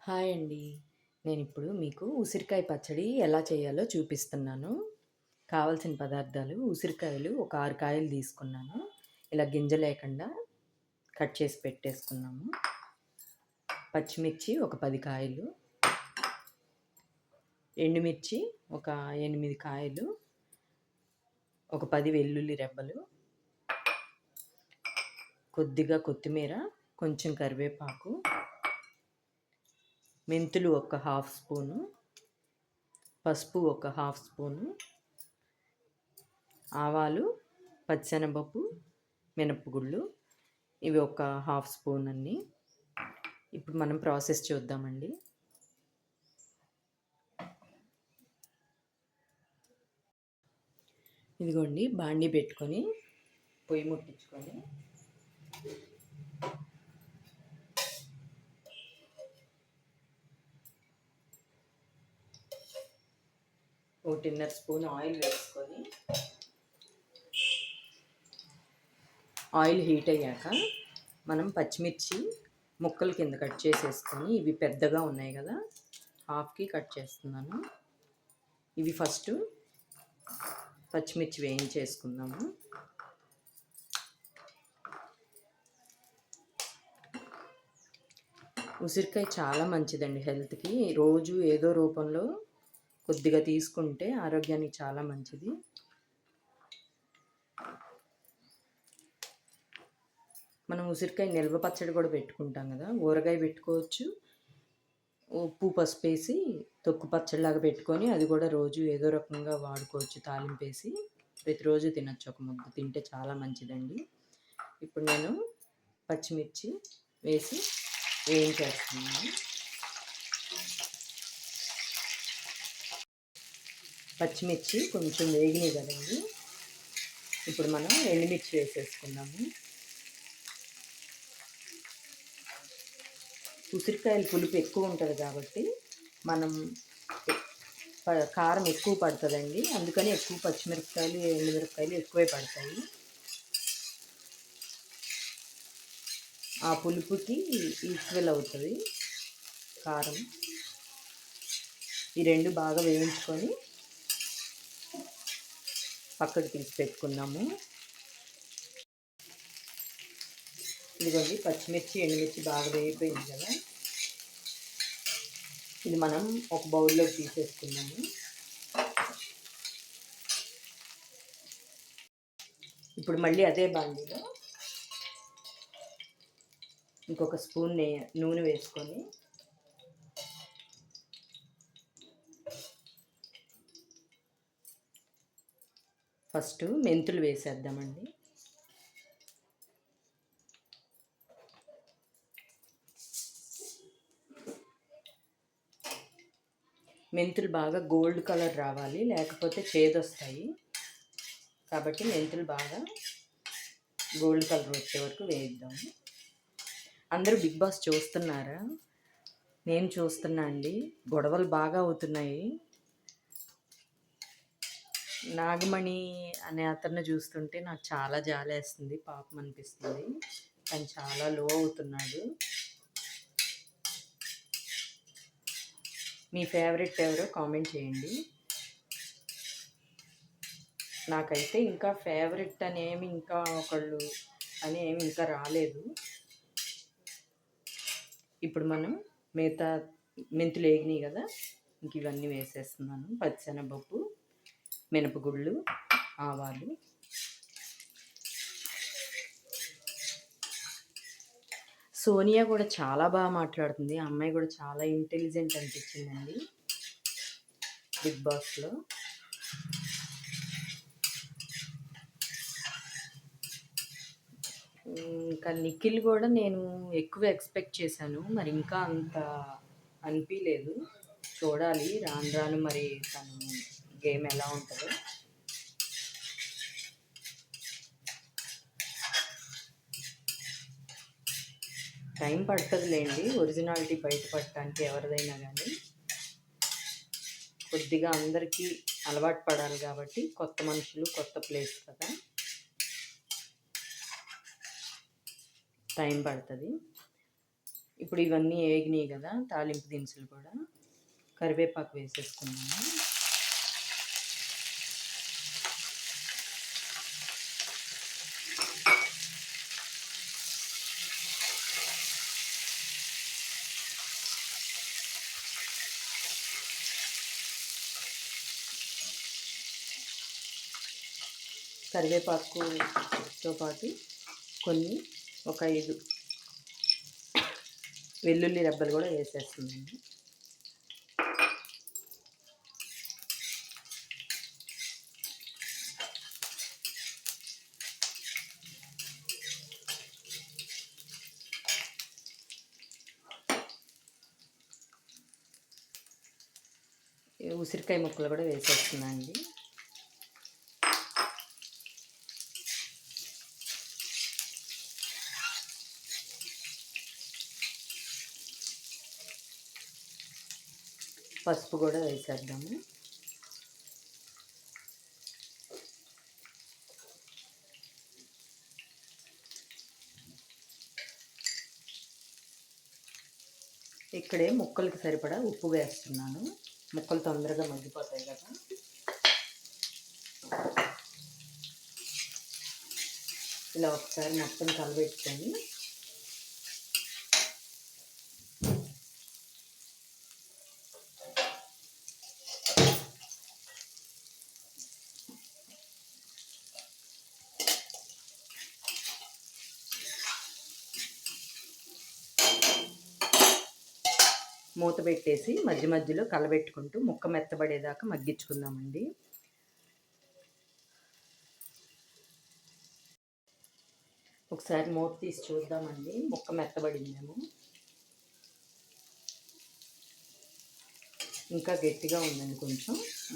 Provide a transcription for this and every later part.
Hi అండి. నేనిప్పుడు మీకు ఉసిరికాయ పచ్చడి ఎలా చేయాలో చూపిస్తున్నాను. కావాల్సిన పదార్థాలు ఉసిరికాయలు ఒక 6 కాయలు తీసుకున్నాను. ఇలా గింజ లేకుండా కట్ చేసి పెట్టేసుకున్నాము. పచ్చిమిర్చి ఒక 10 కాయలు, ఎండుమిర్చి ఒక 8 కాయలు, ఒక 10 వెల్లుల్లి రెబ్బలు, కొద్దిగా కొత్తిమీర, కొంచెం కరివేపాకు, మెంతులు ఒక హాఫ్ స్పూను, పసుపు ఒక హాఫ్ స్పూను, ఆవాలు, పచ్చెనపప్పు, మినపగుళ్ళు ఇవి ఒక హాఫ్ స్పూన్ అన్ని. ఇప్పుడు మనం ప్రాసెస్ చూద్దామండి. ఇదిగోండి బాండీ పెట్టుకొని పొయ్యి ముట్టించుకొని ఒకటిన్నర స్పూన్ ఆయిల్ వేసుకొని ఆయిల్ హీట్ అయ్యాక మనం పచ్చిమిర్చి ముక్కలు కింద కట్ చేసేసుకొని ఇవి పెద్దగా ఉన్నాయి కదా హాఫ్కి కట్ చేస్తున్నాను. ఇవి ఫస్ట్ పచ్చిమిర్చి వేయించేసుకుందాము. ఉసిరికాయ చాలా మంచిదండి హెల్త్కి. రోజు ఏదో రూపంలో కొద్దిగా తీసుకుంటే ఆరోగ్యానికి చాలా మంచిది. మనం ఉసిరికాయ నిల్వ పచ్చడి కూడా పెట్టుకుంటాం కదా, ఊరగాయ పెట్టుకోవచ్చు. ఉప్పు పసుపు వేసి తొక్కు పచ్చడిలాగా పెట్టుకొని అది కూడా రోజు ఏదో రకంగా వాడుకోవచ్చు. తాలింపేసి ప్రతిరోజు తినచ్చు. ఒక ముద్ద తింటే చాలా మంచిదండి. ఇప్పుడు నేను పచ్చిమిర్చి వేసి వేయించేస్తున్నాను. పచ్చిమిర్చి కొంచెం వేగినాయి కదండి, ఇప్పుడు మనం ఎండుమిర్చి వేసేసుకున్నాము. ఉసిరికాయల పులుపు ఎక్కువ ఉంటుంది కాబట్టి మనం కారం ఎక్కువ పడుతుందండి. అందుకని ఎక్కువ పచ్చిమిరపకాయలు ఎండుమిరపకాయలు ఎక్కువే పడతాయి. ఆ పులుపుకి ఈక్వల్ అవుతుంది కారం. ఈ రెండు బాగా వేయించుకొని పక్కకు తీసి పెట్టుకుందాము. ఇదిగోండి పచ్చిమిర్చి ఎండుమిర్చి బాగా వేగిపోయింది కదా, ఇది మనం ఒక బౌల్లో తీసేసుకున్నాము. ఇప్పుడు మళ్ళీ అదే బాండీలో ఇంకొక స్పూన్ నూనె వేసుకొని ఫస్ట్ మెంతులు వేసేద్దామండి. మెంతులు బాగా గోల్డ్ కలర్ రావాలి, లేకపోతే చేదొస్తాయి. కాబట్టి మెంతులు బాగా గోల్డ్ కలర్ వచ్చే వరకు వేయిద్దాము. అందరూ బిగ్ బాస్ చూస్తున్నారా? నేను చూస్తున్నా అండి. గొడవలు బాగా అవుతున్నాయి. నాగమణి అనే అతన్ని చూస్తుంటే నాకు చాలా జాలేస్తుంది, పాపం అనిపిస్తుంది. తను చాలా లో అవుతున్నాడు. మీ ఫేవరెట్ ఎవరో కామెంట్ చేయండి. నాకైతే ఇంకా ఫేవరెట్ అనేమి ఇంకా ఒకళ్ళు అనేమి ఇంకా రాలేదు. ఇప్పుడు మనం మిగతా మెంతులు వేగినాయి కదా, ఇంక ఇవన్నీ వేసేస్తున్నాను. పచ్చెనపప్పు, మినపగుళ్ళు, ఆవాలు. సోనియా కూడా చాలా బాగా మాట్లాడుతుంది. ఆ అమ్మాయి కూడా చాలా ఇంటెలిజెంట్ అనిపించిందండి బిగ్ బాస్లో. ఇంకా నిఖిల్ కూడా నేను ఎక్కువ ఎక్స్పెక్ట్ చేశాను, మరి ఇంకా అంత అనిపించలేదు. చూడాలి రాను రాను మరి తను గేమ్ ఎలా ఉంటుందో. టైం పడుతుందిలేండి ఒరిజినాలిటీ బయటపడటానికి ఎవరిదైనా కానీ. కొద్దిగా అందరికీ అలవాటు పడాలి కాబట్టి, కొత్త మనుషులు కొత్త ప్లేస్ కదా, టైం పడుతుంది. ఇప్పుడు ఇవన్నీ వేగినాయి కదా, తాలింపు దినుసులు కూడా కరివేపాకు వేసేసుకున్నాము. కరివేపాకుతో పాటు ఒక 5 వెల్లుల్లి రెబ్బలు కూడా వేసేస్తున్నాను. ఉసిరికాయ ముక్కలు కూడా వేసేస్తున్నానండి. పసుపు కూడా వేసేద్దాము. ఇక్కడే ముక్కలకి సరిపడా ఉప్పు వేస్తున్నాను. ముక్కలు తొందరగా మగ్గిపోతాయి కదా. ఇలా ఒకసారి మొత్తం కలబెట్టుకొని మూత పెట్టేసి మధ్య మధ్యలో కలబెట్టుకుంటూ ముక్క మెత్తబడేదాకా మగ్గించుకుందామండి. ఒకసారి మూత తీసి చూద్దామండి, ముక్క మెత్తబడిందేమో. ఇంకా గట్టిగా ఉందండి,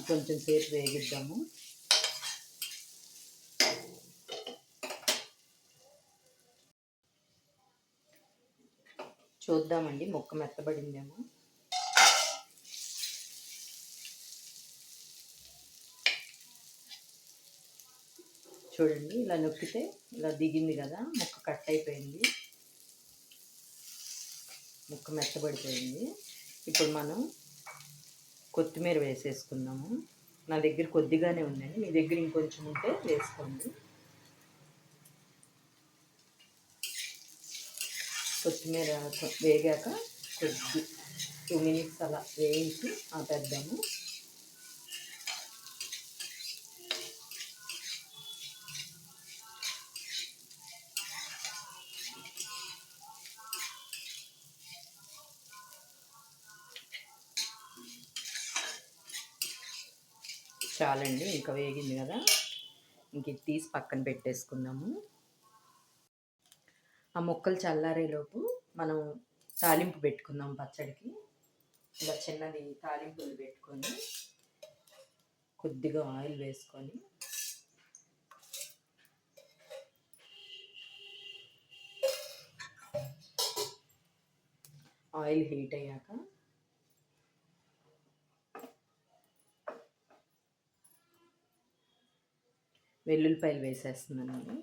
కొంచెం సేపు వేగిద్దాము. చూద్దామండి ముక్క మెత్తబడిందేమో. చూడండి, ఇలా నొక్కితే ఇలా దిగింది కదా, ముక్క కట్ అయిపోయింది, ముక్క మెత్తబడిపోయింది. ఇప్పుడు మనం కొత్తిమీర వేసేసుకుందాము. నా దగ్గర కొద్దిగానే ఉందండి, మీ దగ్గర ఇంకొంచెం ఉంటే వేసుకోండి. కొత్తిమీర వేగాక 2 మినిట్స్ అలా వేయించి ఆపేద్దాము. చాలండి, ఇంకా వేగింది కదా, ఇంక ఇది తీసి పక్కన పెట్టేసుకుందాము. ఆ ముక్కలు చల్లారేలోపు మనం తాలింపు పెట్టుకుందాం పచ్చడికి. ఇలా చిన్నది తాలింపులు పెట్టుకొని కొద్దిగా ఆయిల్ వేసుకొని ఆయిల్ హీట్ అయ్యాక వెల్లుల్లిపాయలు వేసేస్తున్నానండి.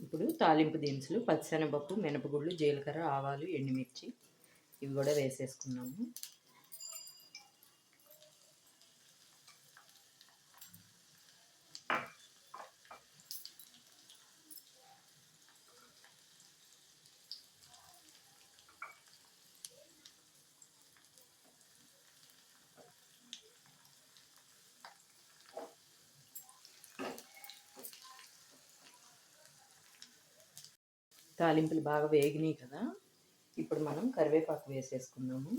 ఇప్పుడు తాలింపు దినుసులు పచ్చిశనగపప్పు, మినపగుళ్ళు, జీలకర్ర, ఆవాలు, ఎండుమిర్చి ఇవి కూడా వేసేసుకున్నాము. తాలింపులు బాగా వేగినాయి కదా, ఇప్పుడు మనం కరివేపాకు వేసేసుకుందాము.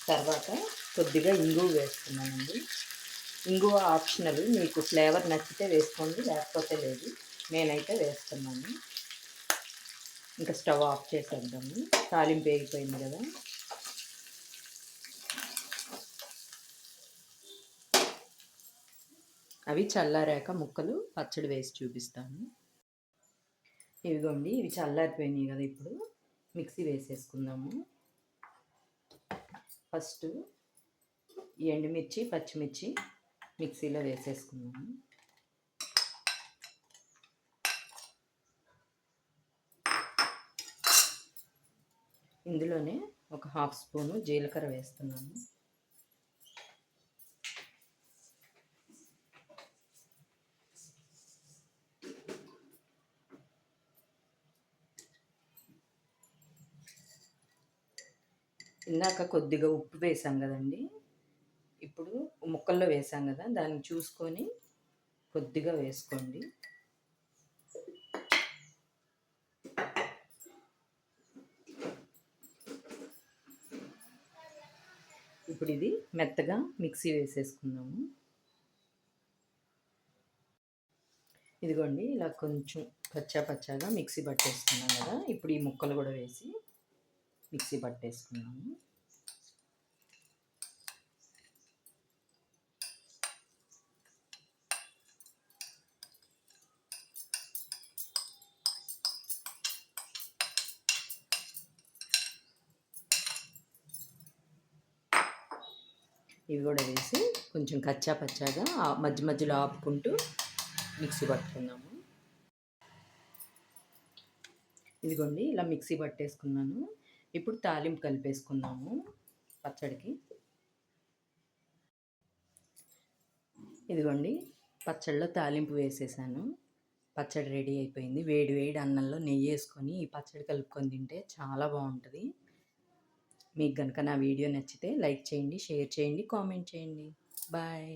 తర్వాత కొద్దిగా ఇంగువ వేస్తున్నానండి. ఇంగువ ఆప్షనల్, మీకు ఫ్లేవర్ నచ్చితే వేసుకోండి, లేకపోతే లేదు. నేనైతే వేస్తున్నాను. ఇంకా స్టవ్ ఆఫ్ చేసేద్దాము. తాలింపు వేగిపోయింది కదా. అవి చల్లారాక ముక్కలు పచ్చడి వేసి చూపిస్తాను. ఇవిగోండి, ఇవి చల్లారిపోయినాయి కదా. ఇప్పుడు మిక్సీ వేసేసుకుందాము. ఫస్ట్ ఎండుమిర్చి, పచ్చిమిర్చి మిక్సీలో వేసేసుకుందాము. ఇందులోనే ఒక హాఫ్ స్పూను జీలకర్ర వేస్తున్నాను. ఇందాక కొద్దిగా ఉప్పు వేసాం కదండి, ఇప్పుడు ముక్కల్లో వేసాం కదా, దాన్ని చూసుకొని కొద్దిగా వేసుకోండి. ఇప్పుడు ఇది మెత్తగా మిక్సీ వేసేసుకుందాము. ఇదిగోండి, ఇలా కొంచెం కచ్చా పచ్చాగా మిక్సీ పట్టేసుకున్నాం కదా. ఇప్పుడు ఈ ముక్కలు కూడా వేసి మిక్సీ పట్టేసుకున్నాము. ఇవి కూడా వేసి కొంచెం కచ్చా పచ్చాగా మధ్య మధ్యలో ఆపుకుంటూ మిక్సీ పట్టుకుందాము. ఇదిగోండి, ఇలా మిక్సీ పట్టేసుకున్నాను. ఇప్పుడు తాలింపు కలిపేసుకుందాము పచ్చడికి. ఇదిగోండి, పచ్చడిలో తాలింపు వేసేసాను. పచ్చడి రెడీ అయిపోయింది. వేడి వేడి అన్నంలో నెయ్యి వేసుకొని ఈ పచ్చడి కలుపుకొని తింటే చాలా బాగుంటుంది. మీకు కనుక నా వీడియో నచ్చితే లైక్ చేయండి, షేర్ చేయండి, కామెంట్ చేయండి. బాయ్.